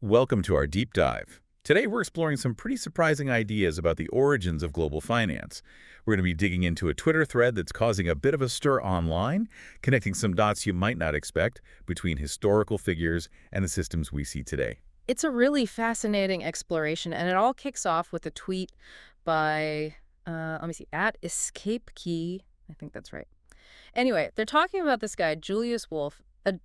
Welcome to our deep dive. Today we're exploring some pretty surprising ideas about the origins of global finance. We're going to be digging into a Twitter thread that's causing a bit of a stir online, connecting some dots you might not expect between historical figures and the systems we see today. It's a really fascinating exploration, and it all kicks off with a tweet by, let me see, at Escape Key. I think that's right. Anyway, they're talking about this guy, Julius Wolff, a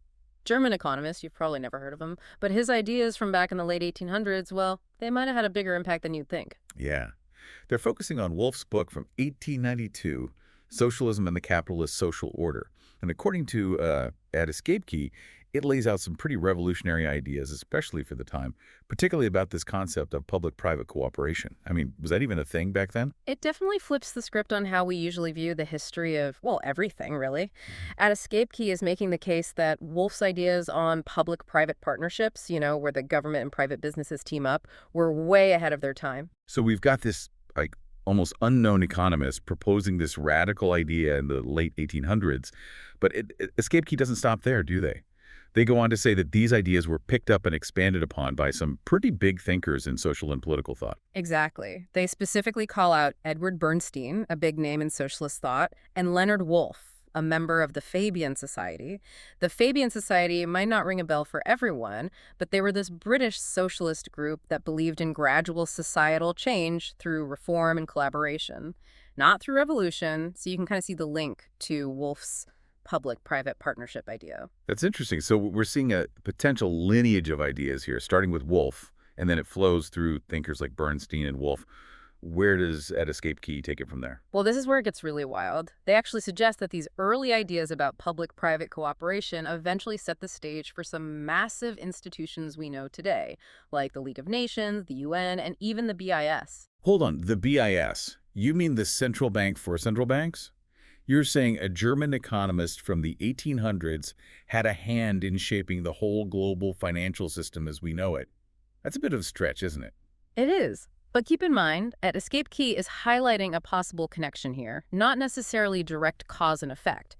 German economist. You've probably never heard of him. But his ideas from back in the late 1800s, well, they might have had a bigger impact than you'd think. Yeah. They're focusing on Wolff's book from 1892, Socialism and the Capitalist Social Order. And according to at Escape Key, it lays out some pretty revolutionary ideas, especially for the time, particularly about this concept of public-private cooperation. I mean, was that even a thing back then? It definitely flips the script on how we usually view the history of, well, everything, really. At Escape Key is making the case that Wolff's ideas on public-private partnerships, where the government and private businesses team up, were way ahead of their time. So we've got this, almost unknown economist proposing this radical idea in the late 1800s, but Escape Key doesn't stop there, do they? They go on to say that these ideas were picked up and expanded upon by some pretty big thinkers in social and political thought. Exactly. They specifically call out Edward Bernstein, a big name in socialist thought, and Leonard Wolff, a member of the Fabian Society. The Fabian Society might not ring a bell for everyone, but they were this British socialist group that believed in gradual societal change through reform and collaboration, not through revolution, so you can kind of see the link to Wolff's public-private partnership idea. That's interesting. So we're seeing a potential lineage of ideas here, starting with Wolff, and then it flows through thinkers like Bernstein and Wolff. Where does At Escape Key take it from there? Well, this is where it gets really wild. They actually suggest that these early ideas about public-private cooperation eventually set the stage for some massive institutions we know today, like the League of Nations, the UN, and even the BIS. Hold on, the BIS. You mean the central bank for central banks? You're saying a German economist from the 1800s had a hand in shaping the whole global financial system as we know it. That's a bit of a stretch, isn't it? It is. But keep in mind, At Escape Key is highlighting a possible connection here, not necessarily direct cause and effect.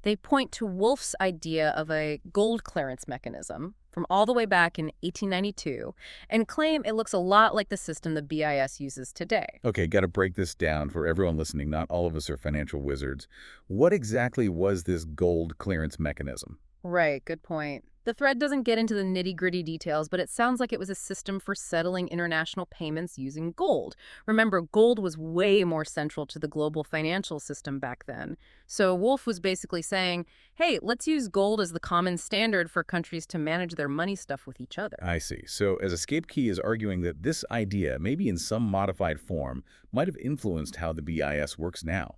They point to Wolff's idea of a gold clearance mechanism from all the way back in 1892 and claim it looks a lot like the system the BIS uses today. Okay, got to break this down for everyone listening. Not all of us are financial wizards. What exactly was this gold clearance mechanism? Right, good point. The thread doesn't get into the nitty-gritty details, but it sounds like it was a system for settling international payments using gold. Remember, gold was way more central to the global financial system back then. So Wolff was basically saying, hey, let's use gold as the common standard for countries to manage their money stuff with each other. I see. So as Escape Key is arguing that this idea, maybe in some modified form, might have influenced how the BIS works now.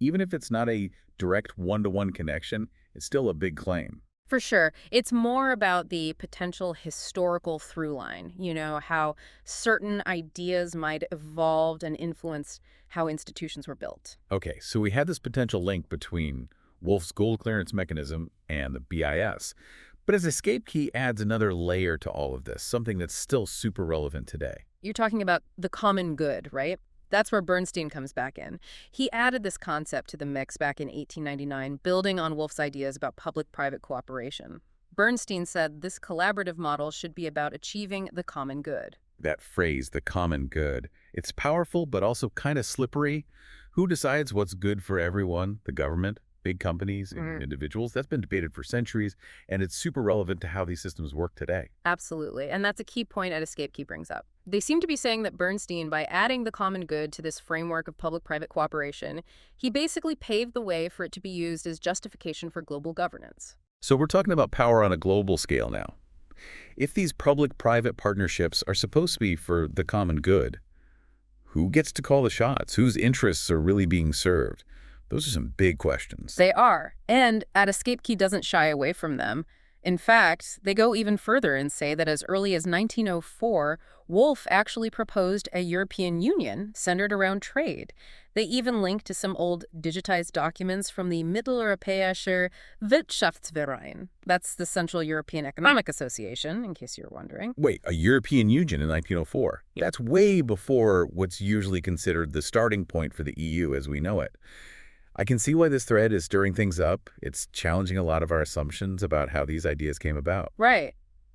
Even if it's not a direct one-to-one connection, it's still a big claim. For sure. It's more about the potential historical through line, how certain ideas might have evolved and influenced how institutions were built. Okay, so we had this potential link between Wolff's gold clearance mechanism and the BIS. But as Escape Key adds another layer to all of this, something that's still super relevant today. You're talking about the common good, right? That's where Bernstein comes back in. He added this concept to the mix back in 1899, building on Wolff's ideas about public-private cooperation. Bernstein said this collaborative model should be about achieving the common good. That phrase, the common good, it's powerful but also kind of slippery. Who decides what's good for everyone? The government? Big companies? Individuals? That's been debated for centuries, and it's super relevant to how these systems work today. Absolutely, and that's a key point At Escape Key brings up. They seem to be saying that Bernstein, by adding the common good to this framework of public-private cooperation, he basically paved the way for it to be used as justification for global governance. So we're talking about power on a global scale now. If these public-private partnerships are supposed to be for the common good, who gets to call the shots? Whose interests are really being served? Those are some big questions. They are, and At Escape Key doesn't shy away from them. In fact, they go even further and say that as early as 1904, Wolff actually proposed a European Union centered around trade. They even link to some old digitized documents from the Mitteleuropäischer Wirtschaftsverein. That's the Central European Economic Association, in case you're wondering. Wait, a European Union in 1904? Yeah. That's way before what's usually considered the starting point for the EU as we know it. I can see why this thread is stirring things up. It's challenging a lot of our assumptions about how these ideas came about. Right.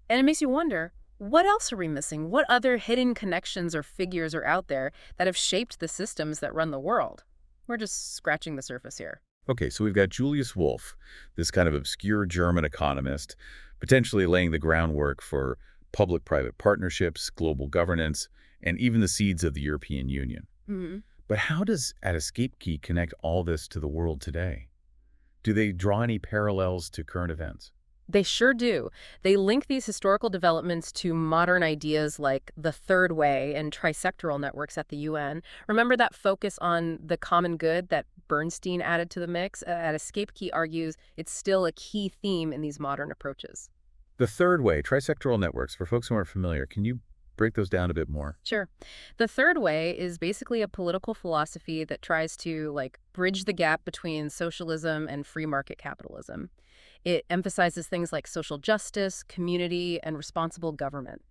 And it makes you wonder, What else are we missing? What other hidden connections or figures are out there that have shaped the systems that run the world? We're just scratching the surface here. Okay, so we've got Julius Wolff, this kind of obscure German economist, potentially laying the groundwork for public-private partnerships, global governance, and even the seeds of the European Union. Mhm. But how does At Escape Key connect all this to the world today? Do they draw any parallels to current events? They sure do. They link these historical developments to modern ideas like the third way and trisectoral networks at the UN. Remember that focus on the common good that Bernstein added to the mix? At Escape Key argues it's still a key theme in these modern approaches. The third way, trisectoral networks, for folks who aren't familiar, can you break those down a bit more? Sure. The third way is basically a political philosophy that tries to bridge the gap between socialism and free market capitalism. It emphasizes things like social justice, community, and responsible government.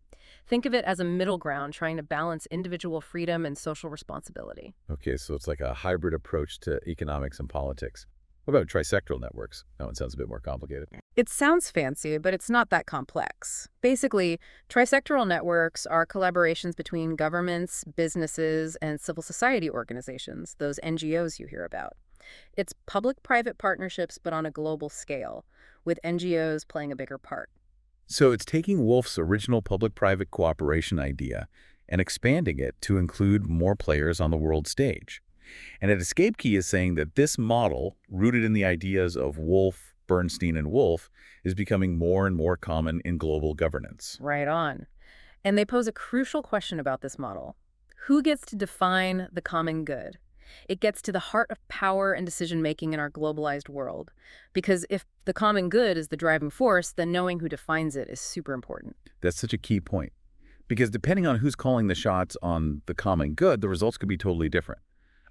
Think of it as a middle ground trying to balance individual freedom and social responsibility. Okay, so it's like a hybrid approach to economics and politics. What about trisectoral networks? That one sounds a bit more complicated. It sounds fancy, but it's not that complex. Basically, trisectoral networks are collaborations between governments, businesses, and civil society organizations, those NGOs you hear about. It's public-private partnerships, but on a global scale, with NGOs playing a bigger part. So it's taking Wolff's original public-private cooperation idea and expanding it to include more players on the world stage. And at Escape Key is saying that this model, rooted in the ideas of Wolff, Bernstein, and Wolff, is becoming more and more common in global governance. Right on. And they pose a crucial question about this model. Who gets to define the common good? It gets to the heart of power and decision-making in our globalized world. Because if the common good is the driving force, then knowing who defines it is super important. That's such a key point. Because depending on who's calling the shots on the common good, the results could be totally different.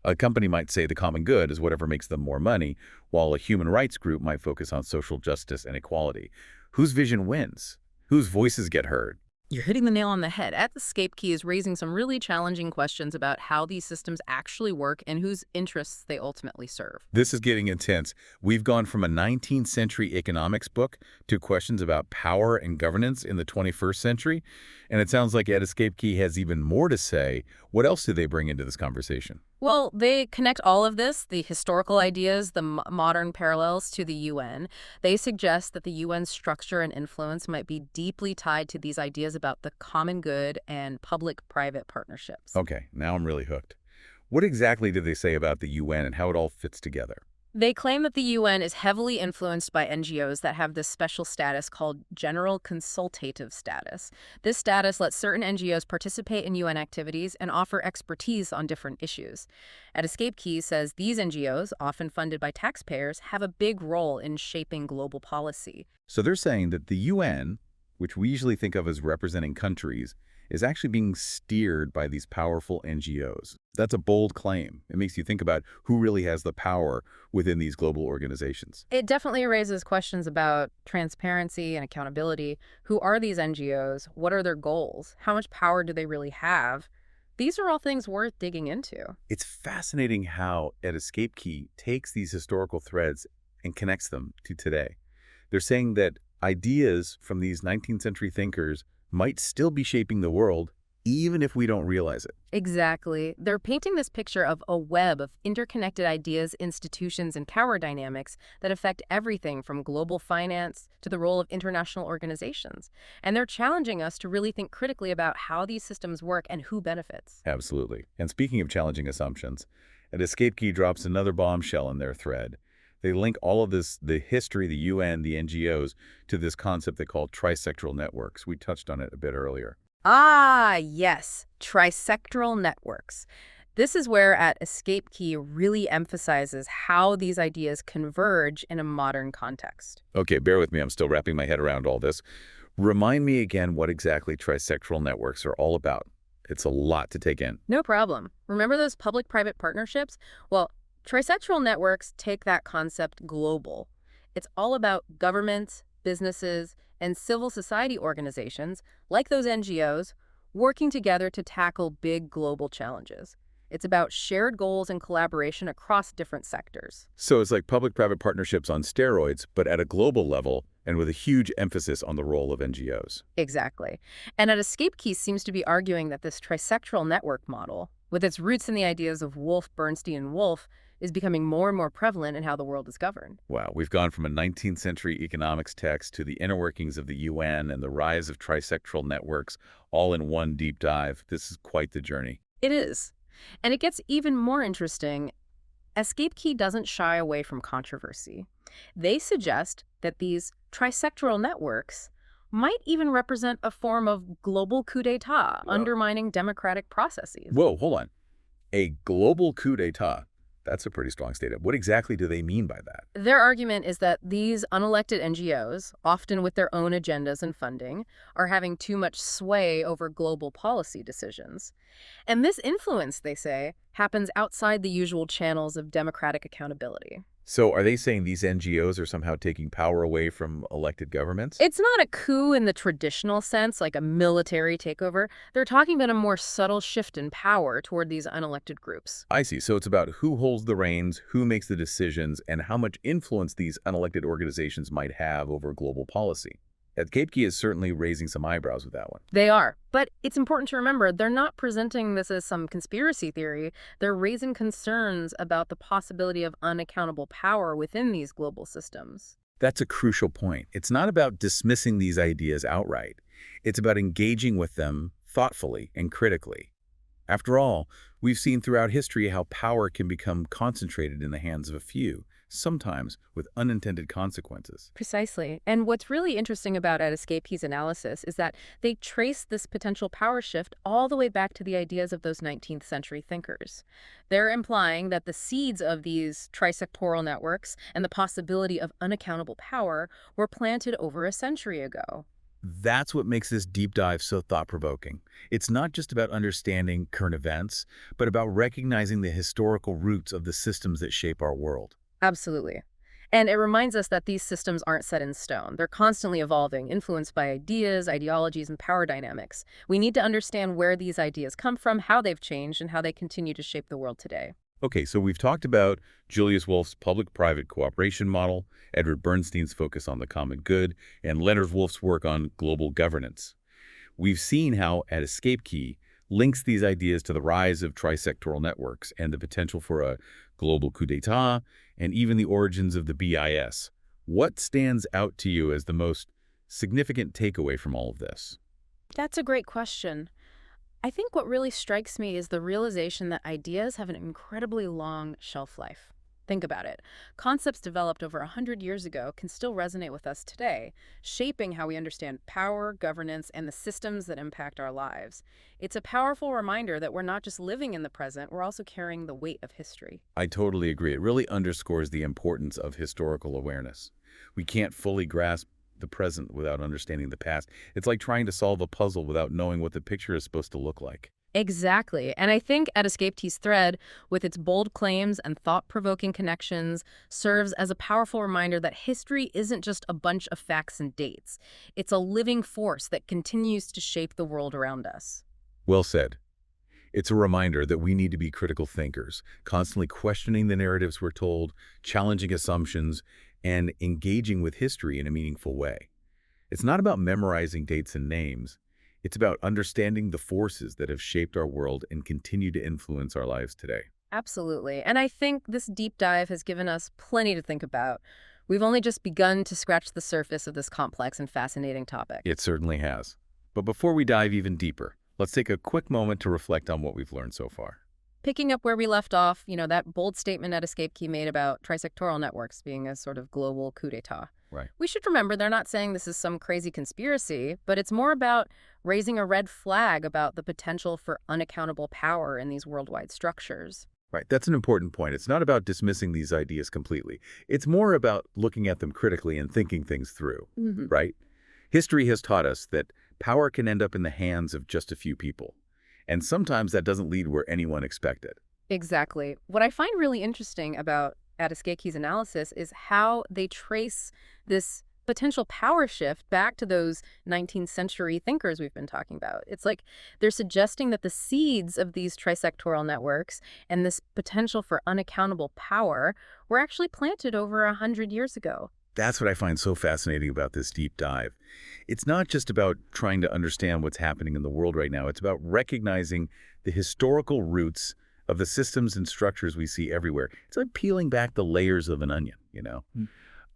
A company might say the common good is whatever makes them more money, while a human rights group might focus on social justice and equality. Whose vision wins? Whose voices get heard? You're hitting the nail on the head. At Escape Key is raising some really challenging questions about how these systems actually work and whose interests they ultimately serve. This is getting intense. We've gone from a 19th century economics book to questions about power and governance in the 21st century. And it sounds like At Escape Key has even more to say. What else do they bring into this conversation? Well, they connect all of this, the historical ideas, the modern parallels to the UN. They suggest that the UN's structure and influence might be deeply tied to these ideas about the common good and public-private partnerships. Okay, now I'm really hooked. What exactly do they say about the UN and how it all fits together? They claim that the UN is heavily influenced by NGOs that have this special status called general consultative status. This status lets certain NGOs participate in UN activities and offer expertise on different issues. At Escape Key says these NGOs, often funded by taxpayers, have a big role in shaping global policy. So they're saying that the UN, which we usually think of as representing countries, is actually being steered by these powerful NGOs. That's a bold claim. It makes you think about who really has the power within these global organizations. It definitely raises questions about transparency and accountability. Who are these NGOs? What are their goals? How much power do they really have? These are all things worth digging into. It's fascinating how At Escape Key takes these historical threads and connects them to today. They're saying that ideas from these 19th century thinkers might still be shaping the world, even if we don't realize it. Exactly. They're painting this picture of a web of interconnected ideas, institutions, and power dynamics that affect everything from global finance to the role of international organizations. And they're challenging us to really think critically about how these systems work and who benefits. Absolutely. And speaking of challenging assumptions, At Escape Key drops another bombshell in their thread. They link all of this, the history, the UN, the NGOs, to this concept they call trisectoral networks. We touched on it a bit earlier. Ah, yes, trisectoral networks. This is where At Escape Key really emphasizes how these ideas converge in a modern context. Okay, bear with me. I'm still wrapping my head around all this. Remind me again what exactly trisectoral networks are all about. It's a lot to take in. No problem. Remember those public-private partnerships? Well, trisectoral networks take that concept global. It's all about governments, businesses, and civil society organizations, like those NGOs, working together to tackle big global challenges. It's about shared goals and collaboration across different sectors. So it's like public-private partnerships on steroids, but at a global level, and with a huge emphasis on the role of NGOs. Exactly. And at Escape Key seems to be arguing that this trisectoral network model, with its roots in the ideas of Wolf, Bernstein, and Wolf, is becoming more and more prevalent in how the world is governed. Wow, we've gone from a 19th century economics text to the inner workings of the UN and the rise of trisectoral networks all in one deep dive. This is quite the journey. It is. And it gets even more interesting. Escape Key doesn't shy away from controversy. They suggest that these trisectoral networks might even represent a form of global coup d'etat, Whoa. undermining democratic processes. Whoa, hold on. A global coup d'etat. That's a pretty strong statement. What exactly do they mean by that? Their argument is that these unelected NGOs, often with their own agendas and funding, are having too much sway over global policy decisions. And this influence, they say, happens outside the usual channels of democratic accountability. So are they saying these NGOs are somehow taking power away from elected governments? It's not a coup in the traditional sense, like a military takeover. They're talking about a more subtle shift in power toward these unelected groups. I see. So it's about who holds the reins, who makes the decisions, and how much influence these unelected organizations might have over global policy. Cape Key is certainly raising some eyebrows with that one. They are. But it's important to remember, they're not presenting this as some conspiracy theory. They're raising concerns about the possibility of unaccountable power within these global systems. That's a crucial point. It's not about dismissing these ideas outright. It's about engaging with them thoughtfully and critically. After all, we've seen throughout history how power can become concentrated in the hands of a few, sometimes with unintended consequences. Precisely. And what's really interesting about At Escape Key's analysis is that they trace this potential power shift all the way back to the ideas of those 19th century thinkers. They're implying that the seeds of these trisectoral networks and the possibility of unaccountable power were planted over a century ago. That's what makes this deep dive so thought-provoking. It's not just about understanding current events, but about recognizing the historical roots of the systems that shape our world. Absolutely. And it reminds us that these systems aren't set in stone. They're constantly evolving, influenced by ideas, ideologies, and power dynamics. We need to understand where these ideas come from, how they've changed, and how they continue to shape the world today. Okay, so we've talked about Julius Wolff's public-private cooperation model, Edward Bernstein's focus on the common good, and Leonard Wolff's work on global governance. We've seen how At Escape Key links these ideas to the rise of trisectoral networks and the potential for a global coup d'etat, and even the origins of the BIS. What stands out to you as the most significant takeaway from all of this? That's a great question. I think what really strikes me is the realization that ideas have an incredibly long shelf life. Think about it. Concepts developed over 100 years ago can still resonate with us today, shaping how we understand power, governance, and the systems that impact our lives. It's a powerful reminder that we're not just living in the present, we're also carrying the weight of history. I totally agree. It really underscores the importance of historical awareness. We can't fully grasp the present without understanding the past. It's like trying to solve a puzzle without knowing what the picture is supposed to look like. Exactly. And I think At Escape Key's thread, with its bold claims and thought-provoking connections, serves as a powerful reminder that history isn't just a bunch of facts and dates. It's a living force that continues to shape the world around us. Well said. It's a reminder that we need to be critical thinkers, constantly questioning the narratives we're told, challenging assumptions, and engaging with history in a meaningful way. It's not about memorizing dates and names. It's about understanding the forces that have shaped our world and continue to influence our lives today. Absolutely. And I think this deep dive has given us plenty to think about. We've only just begun to scratch the surface of this complex and fascinating topic. It certainly has. But before we dive even deeper, let's take a quick moment to reflect on what we've learned so far. Picking up where we left off, that bold statement At Escape Key made about trisectoral networks being a sort of global coup d'etat. Right. We should remember they're not saying this is some crazy conspiracy, but it's more about raising a red flag about the potential for unaccountable power in these worldwide structures. Right. That's an important point. It's not about dismissing these ideas completely. It's more about looking at them critically and thinking things through, right? History has taught us that power can end up in the hands of just a few people. And sometimes that doesn't lead where anyone expected. Exactly. What I find really interesting about At Escape Key's analysis is how they trace this potential power shift back to those 19th century thinkers we've been talking about. It's like they're suggesting that the seeds of these trisectoral networks and this potential for unaccountable power were actually planted over 100 years ago. That's what I find so fascinating about this deep dive. It's not just about trying to understand what's happening in the world right now. It's about recognizing the historical roots of the systems and structures we see everywhere. It's like peeling back the layers of an onion, Mm.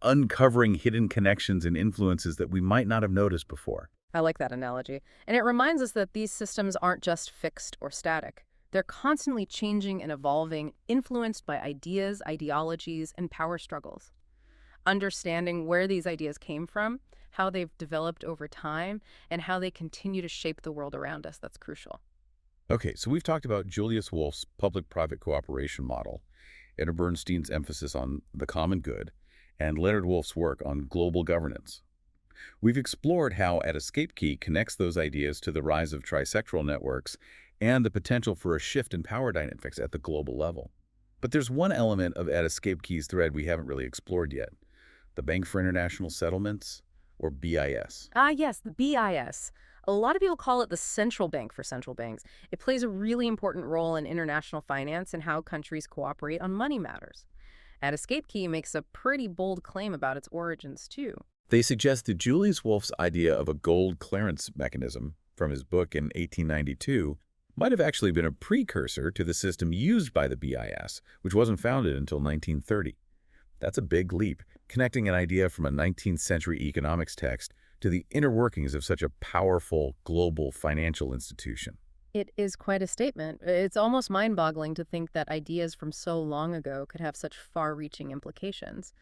uncovering hidden connections and influences that we might not have noticed before. I like that analogy. And it reminds us that these systems aren't just fixed or static. They're constantly changing and evolving, influenced by ideas, ideologies, and power struggles. Understanding where these ideas came from, how they've developed over time, and how they continue to shape the world around us, that's crucial. Okay, so we've talked about Julius Wolff's public-private cooperation model, Etta Bernstein's emphasis on the common good, and Leonard Wolff's work on global governance. We've explored how At Escape Key connects those ideas to the rise of trisectoral networks and the potential for a shift in power dynamics at the global level. But there's one element of At Escape Key's thread we haven't really explored yet, the Bank for International Settlements, or BIS. Ah, yes, the BIS. A lot of people call it the central bank for central banks. It plays a really important role in international finance and how countries cooperate on money matters. At Escape Key makes a pretty bold claim about its origins, too. They suggest that Julius Wolff's idea of a gold clearance mechanism from his book in 1892 might have actually been a precursor to the system used by the BIS, which wasn't founded until 1930. That's a big leap, connecting an idea from a 19th century economics text to the inner workings of such a powerful global financial institution. It is quite a statement. It's almost mind-boggling to think that ideas from so long ago could have such far-reaching implications.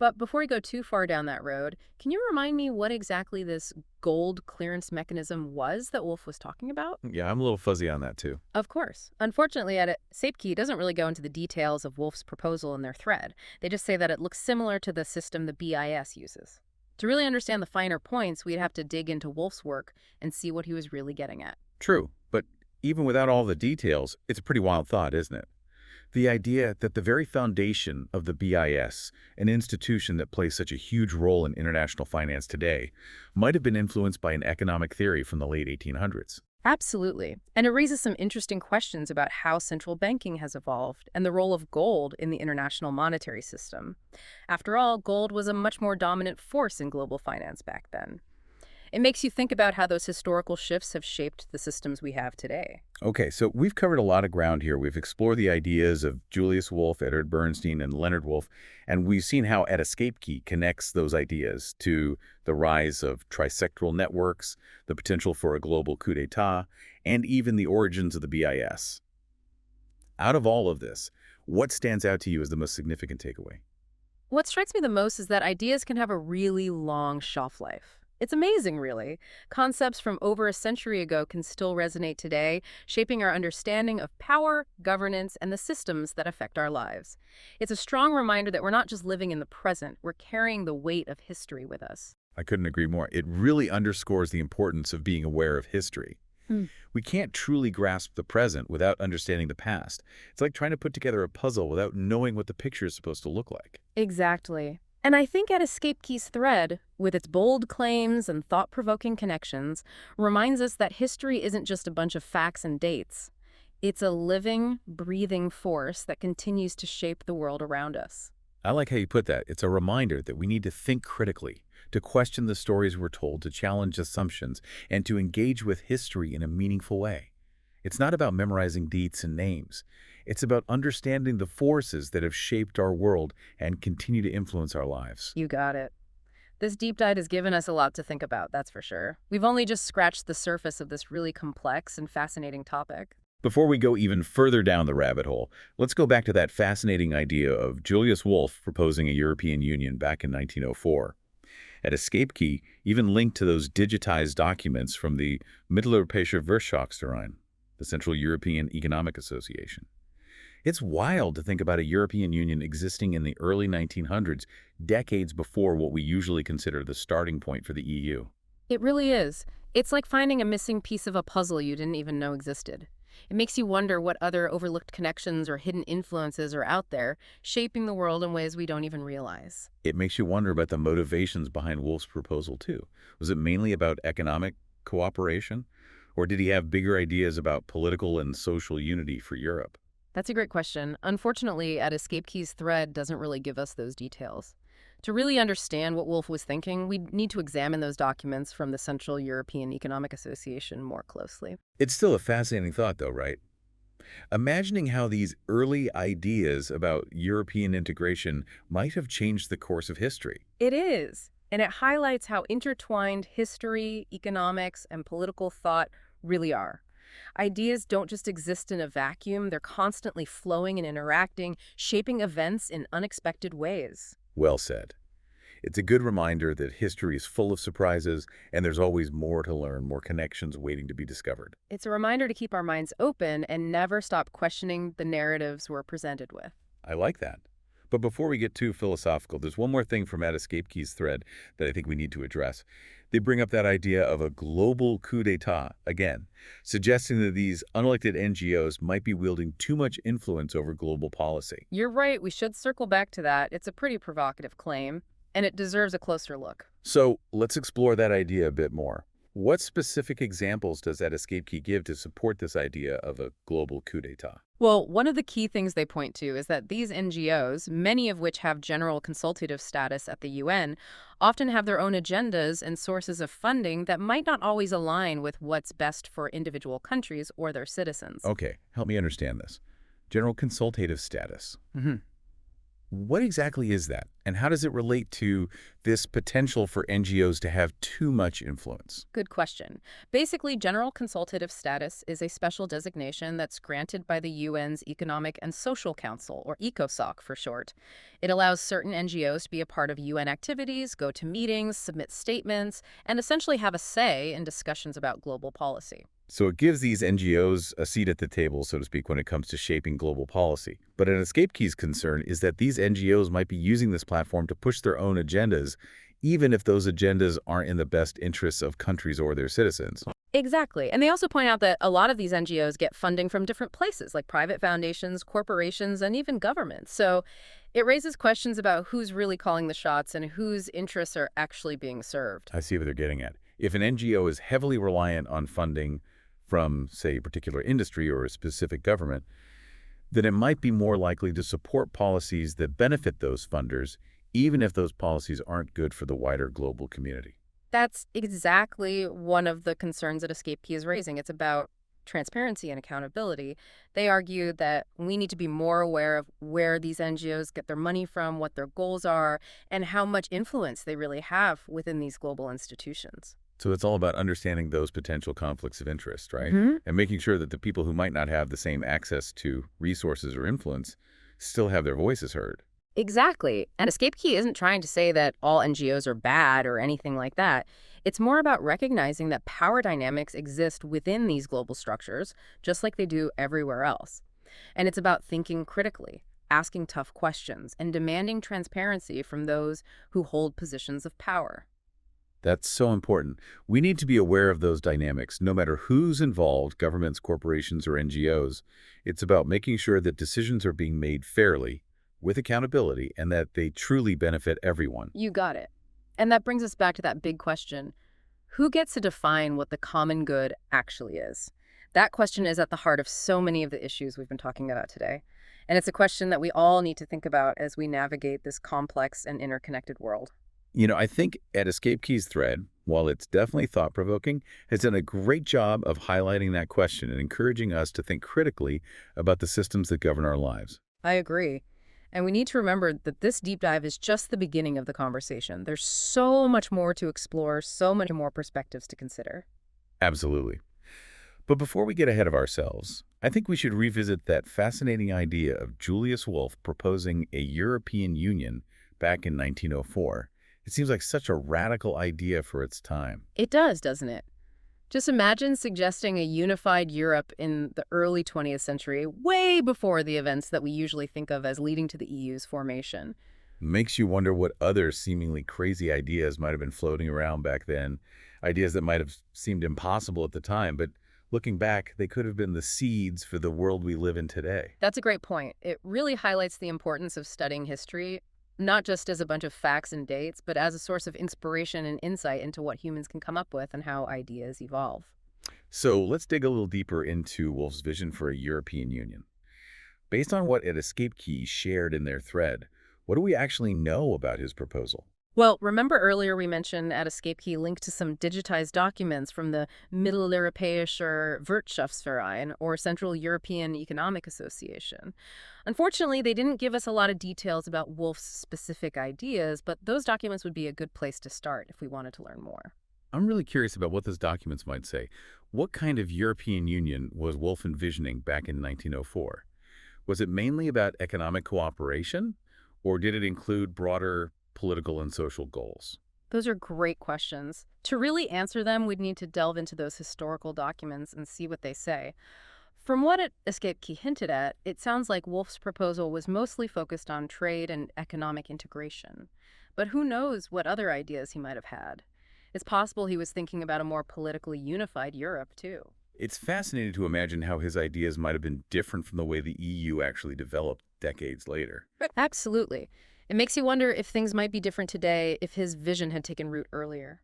But before we go too far down that road, can you remind me what exactly this gold clearance mechanism was that Wolf was talking about? Yeah, I'm a little fuzzy on that too. Of course. Unfortunately, Sapkey doesn't really go into the details of Wolf's proposal in their thread. They just say that it looks similar to the system the BIS uses. To really understand the finer points, we'd have to dig into Wolf's work and see what he was really getting at. True, but even without all the details, it's a pretty wild thought, isn't it? The idea that the very foundation of the BIS, an institution that plays such a huge role in international finance today, might have been influenced by an economic theory from the late 1800s. Absolutely. And it raises some interesting questions about how central banking has evolved and the role of gold in the international monetary system. After all, gold was a much more dominant force in global finance back then. It makes you think about how those historical shifts have shaped the systems we have today. Okay, so we've covered a lot of ground here. We've explored the ideas of Julius Wolff, Edward Bernstein, and Leonard Wolff, and we've seen how At Escape Key connects those ideas to the rise of trisectoral networks, the potential for a global coup d'etat, and even the origins of the BIS. Out of all of this, what stands out to you as the most significant takeaway? What strikes me the most is that ideas can have a really long shelf life. It's amazing, really. Concepts from over a century ago can still resonate today, shaping our understanding of power, governance, and the systems that affect our lives. It's a strong reminder that we're not just living in the present, we're carrying the weight of history with us. I couldn't agree more. It really underscores the importance of being aware of history. We can't truly grasp the present without understanding the past. It's like trying to put together a puzzle without knowing what the picture is supposed to look like. Exactly. And I think At Escape Key's thread, with its bold claims and thought-provoking connections, reminds us that history isn't just a bunch of facts and dates. It's a living, breathing force that continues to shape the world around us. I like how you put that. It's a reminder that we need to think critically, to question the stories we're told, to challenge assumptions, and to engage with history in a meaningful way. It's not about memorizing dates and names. It's about understanding the forces that have shaped our world and continue to influence our lives. You got it. This deep dive has given us a lot to think about, that's for sure. We've only just scratched the surface of this really complex and fascinating topic. Before we go even further down the rabbit hole, let's go back to that fascinating idea of Julius Wolff proposing a European Union back in 1904. At Escape Key even linked to those digitized documents from the Mitteleuropäische Wirtschaftsverein, the Central European Economic Association. It's wild to think about a European Union existing in the early 1900s, decades before what we usually consider the starting point for the EU. It really is. It's like finding a missing piece of a puzzle you didn't even know existed. It makes you wonder what other overlooked connections or hidden influences are out there, shaping the world in ways we don't even realize. It makes you wonder about the motivations behind Wolff's proposal, too. Was it mainly about economic cooperation, or did he have bigger ideas about political and social unity for Europe? That's a great question. Unfortunately, At Escape Key's thread doesn't really give us those details. To really understand what Wolff was thinking, we need to examine those documents from the Central European Economic Association more closely. It's still a fascinating thought, though, right? Imagining how these early ideas about European integration might have changed the course of history. It is, and it highlights how intertwined history, economics, and political thought really are. Ideas don't just exist in a vacuum, they're constantly flowing and interacting, shaping events in unexpected ways. Well said. It's a good reminder that history is full of surprises, and there's always more to learn, more connections waiting to be discovered. It's a reminder to keep our minds open and never stop questioning the narratives we're presented with. I like that. But before we get too philosophical, there's one more thing from At Escape Key's thread that I think we need to address. They bring up that idea of a global coup d'etat again, suggesting that these unelected NGOs might be wielding too much influence over global policy. You're right, we should circle back to that. It's a pretty provocative claim, and it deserves a closer look. So let's explore that idea a bit more. What specific examples does At Escape Key give to support this idea of a global coup d'etat? Well, one of the key things they point to is that these NGOs, many of which have general consultative status at the UN, often have their own agendas and sources of funding that might not always align with what's best for individual countries or their citizens. Okay, help me understand this. General consultative status. What exactly is that, and how does it relate to this potential for NGOs to have too much influence? Good question. Basically, general consultative status is a special designation that's granted by the UN's Economic and Social Council, or ECOSOC for short. It allows certain NGOs to be a part of UN activities, go to meetings, submit statements, and essentially have a say in discussions about global policy. So it gives these NGOs a seat at the table, so to speak, when it comes to shaping global policy. But an Escape Key's concern is that these NGOs might be using this platform to push their own agendas, even if those agendas aren't in the best interests of countries or their citizens. Exactly. And they also point out that a lot of these NGOs get funding from different places, like private foundations, corporations, and even governments. So it raises questions about who's really calling the shots and whose interests are actually being served. I see what they're getting at. If an NGO is heavily reliant on funding from, say, a particular industry or a specific government, then it might be more likely to support policies that benefit those funders, even if those policies aren't good for the wider global community. That's exactly one of the concerns that Escape Key is raising. It's about transparency and accountability. They argue that we need to be more aware of where these NGOs get their money from, what their goals are, and how much influence they really have within these global institutions. So it's all about understanding those potential conflicts of interest, right? hmm And making sure that the people who might not have the same access to resources or influence still have their voices heard. Exactly. And Escape Key isn't trying to say that all NGOs are bad or anything like that. It's more about recognizing that power dynamics exist within these global structures, just like they do everywhere else. And it's about thinking critically, asking tough questions, and demanding transparency from those who hold positions of power. That's so important. We need to be aware of those dynamics, no matter who's involved, governments, corporations, or NGOs. It's about making sure that decisions are being made fairly, with accountability, and that they truly benefit everyone. You got it. And that brings us back to that big question. Who gets to define what the common good actually is? That question is at the heart of so many of the issues we've been talking about today. And it's a question that we all need to think about as we navigate this complex and interconnected world. I think At Escape Key's thread, while it's definitely thought-provoking, has done a great job of highlighting that question and encouraging us to think critically about the systems that govern our lives. I agree. And we need to remember that this deep dive is just the beginning of the conversation. There's so much more to explore, so many more perspectives to consider. Absolutely. But before we get ahead of ourselves, I think we should revisit that fascinating idea of Julius Wolff proposing a European Union back in 1904. It seems like such a radical idea for its time. It does, doesn't it? Just imagine suggesting a unified Europe in the early 20th century, way before the events that we usually think of as leading to the EU's formation. Makes you wonder what other seemingly crazy ideas might have been floating around back then, ideas that might have seemed impossible at the time, but looking back, they could have been the seeds for the world we live in today. That's a great point. It really highlights the importance of studying history, not just as a bunch of facts and dates, but as a source of inspiration and insight into what humans can come up with and how ideas evolve. So let's dig a little deeper into Wolff's vision for a European Union. Based on what At Escape Key shared in their thread, What do we actually know about his proposal? Well, remember earlier we mentioned at Escape Key linked to some digitized documents from the Mitteleuropäischer Wirtschaftsverein, or Central European Economic Association. Unfortunately, they didn't give us a lot of details about Wolf's specific ideas, but those documents would be a good place to start if we wanted to learn more. I'm really curious about what those documents might say. What kind of European Union was Wolf envisioning back in 1904? Was it mainly about economic cooperation, or did it include broader political and social goals? Those are great questions. To really answer them, we'd need to delve into those historical documents and see what they say. From what Escape Key hinted at, it sounds like Wolf's proposal was mostly focused on trade and economic integration. But who knows what other ideas he might have had? It's possible he was thinking about a more politically unified Europe, too. It's fascinating to imagine how his ideas might have been different from the way the EU actually developed decades later. Absolutely. It makes you wonder if things might be different today if his vision had taken root earlier.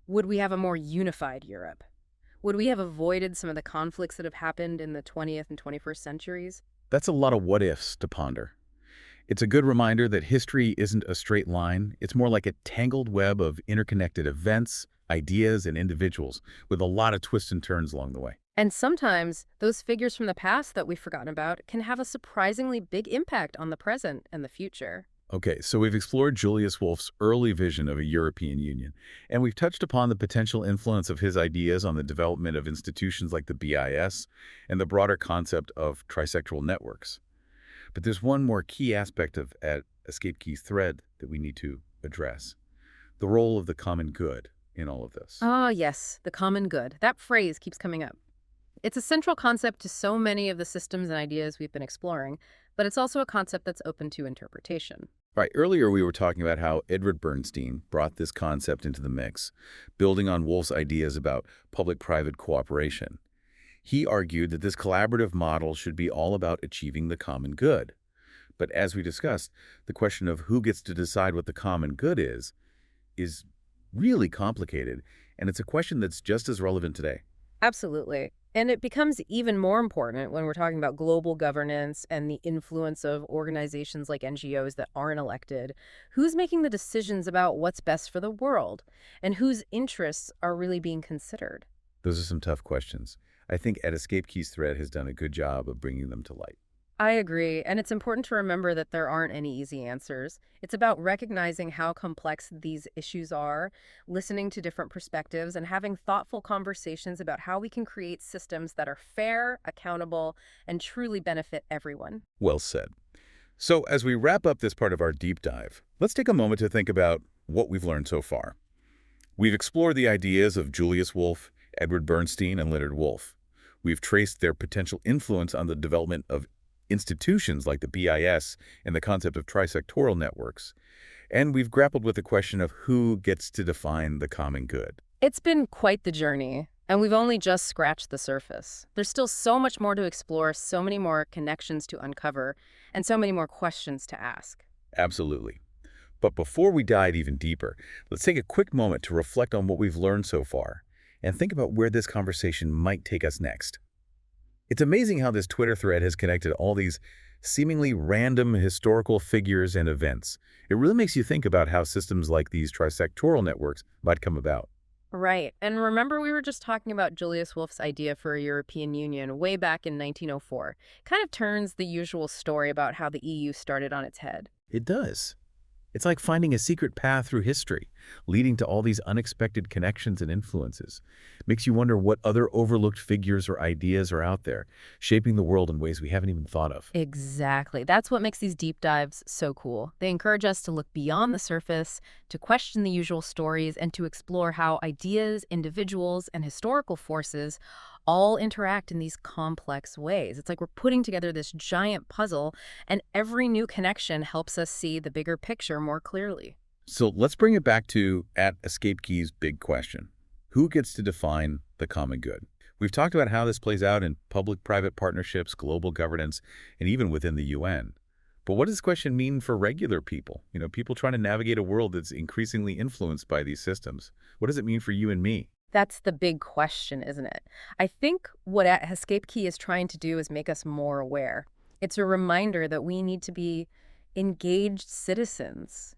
Would we have a more unified Europe? Would we have avoided some of the conflicts that have happened in the 20th and 21st centuries? That's a lot of what-ifs to ponder. It's a good reminder that history isn't a straight line. It's more like a tangled web of interconnected events, ideas, and individuals, with a lot of twists and turns along the way. And sometimes those figures from the past that we've forgotten about can have a surprisingly big impact on the present and the future. Okay, so we've explored Julius Wolff's early vision of a European Union, and we've touched upon the potential influence of his ideas on the development of institutions like the BIS and the broader concept of trisectoral networks. But there's one more key aspect of Escape Key's thread that we need to address: the role of the common good in all of this. Ah, yes, the common good. That phrase keeps coming up. It's a central concept to so many of the systems and ideas we've been exploring, but it's also a concept that's open to interpretation. Right, earlier we were talking about how Edward Bernstein brought this concept into the mix, building on Wolff's ideas about public-private cooperation. He argued that this collaborative model should be all about achieving the common good. But as we discussed, the question of who gets to decide what the common good is really complicated, and it's a question that's just as relevant today. Absolutely. And it becomes even more important when we're talking about global governance and the influence of organizations like NGOs that aren't elected. Who's making the decisions about what's best for the world and whose interests are really being considered? Those are some tough questions. I think At Escape Key's thread has done a good job of bringing them to light. I agree, and it's important to remember that there aren't any easy answers. It's about recognizing how complex these issues are, listening to different perspectives, and having thoughtful conversations about how we can create systems that are fair, accountable, and truly benefit everyone. Well said. So as we wrap up this part of our deep dive, let's take a moment to think about what we've learned so far. We've explored the ideas of Julius Wolff, Edward Bernstein, and Leonard Wolff. We've traced their potential influence on the development of institutions like the BIS and the concept of trisectoral networks. And we've grappled with the question of who gets to define the common good. It's been quite the journey, and we've only just scratched the surface. There's still so much more to explore, so many more connections to uncover, and so many more questions to ask. Absolutely. But before we dive even deeper, let's take a quick moment to reflect on what we've learned so far and think about where this conversation might take us next. It's amazing how this Twitter thread has connected all these seemingly random historical figures and events. It really makes you think about how systems like these trisectoral networks might come about. Right. And remember, we were just talking about Julius Wolff's idea for a European Union way back in 1904. Kind of turns the usual story about how the EU started on its head. It does. It's like finding a secret path through history, leading to all these unexpected connections and influences. Makes you wonder what other overlooked figures or ideas are out there, shaping the world in ways we haven't even thought of. Exactly. That's what makes these deep dives so cool. They encourage us to look beyond the surface, to question the usual stories, and to explore how ideas, individuals, and historical forces all interact in these complex ways. It's like we're putting together this giant puzzle, and every new connection helps us see the bigger picture more clearly. So let's bring it back to At Escape Key's big question. Who gets to define the common good? We've talked about how this plays out in public-private partnerships, global governance, and even within the UN. But what does this question mean for regular people? People trying to navigate a world that's increasingly influenced by these systems. What does it mean for you and me? That's the big question, isn't it? I think what Escape Key is trying to do is make us more aware. It's a reminder that we need to be engaged citizens,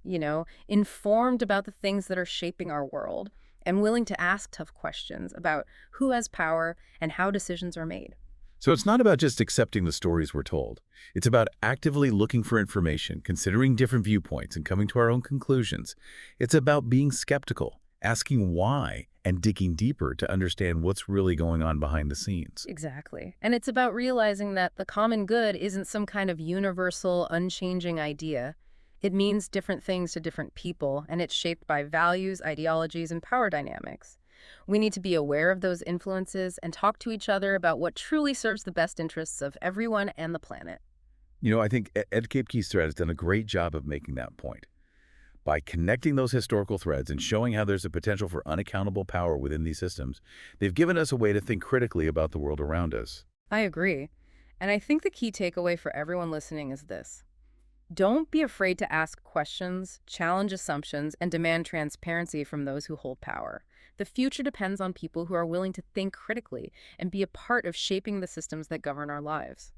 informed about the things that are shaping our world, and willing to ask tough questions about who has power and how decisions are made. So it's not about just accepting the stories we're told. It's about actively looking for information, considering different viewpoints, and coming to our own conclusions. It's about being skeptical, asking why, and digging deeper to understand what's really going on behind the scenes. Exactly. And it's about realizing that the common good isn't some kind of universal, unchanging idea. It means different things to different people, and it's shaped by values, ideologies, and power dynamics. We need to be aware of those influences and talk to each other about what truly serves the best interests of everyone and the planet. I think Ed Capekey's thread has done a great job of making that point. By connecting those historical threads and showing how there's a potential for unaccountable power within these systems, they've given us a way to think critically about the world around us. I agree. And I think the key takeaway for everyone listening is this. Don't be afraid to ask questions, challenge assumptions, and demand transparency from those who hold power. The future depends on people who are willing to think critically and be a part of shaping the systems that govern our lives.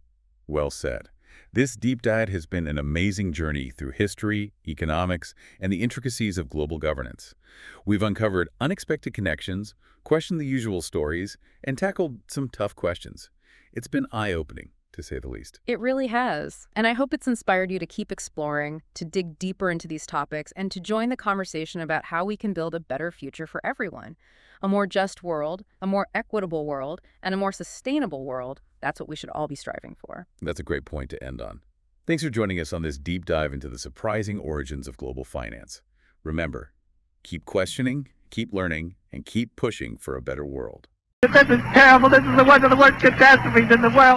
Well said. This deep dive has been an amazing journey through history, economics, and the intricacies of global governance. We've uncovered unexpected connections, questioned the usual stories, and tackled some tough questions. It's been eye-opening, to say the least. It really has. And I hope it's inspired you to keep exploring, to dig deeper into these topics, and to join the conversation about how we can build a better future for everyone. A more just world, a more equitable world, and a more sustainable world. That's what we should all be striving for. That's a great point to end on. Thanks for joining us on this deep dive into the surprising origins of global finance. Remember, keep questioning, keep learning, and keep pushing for a better world. This is terrible. This is one of the worst catastrophes in the world.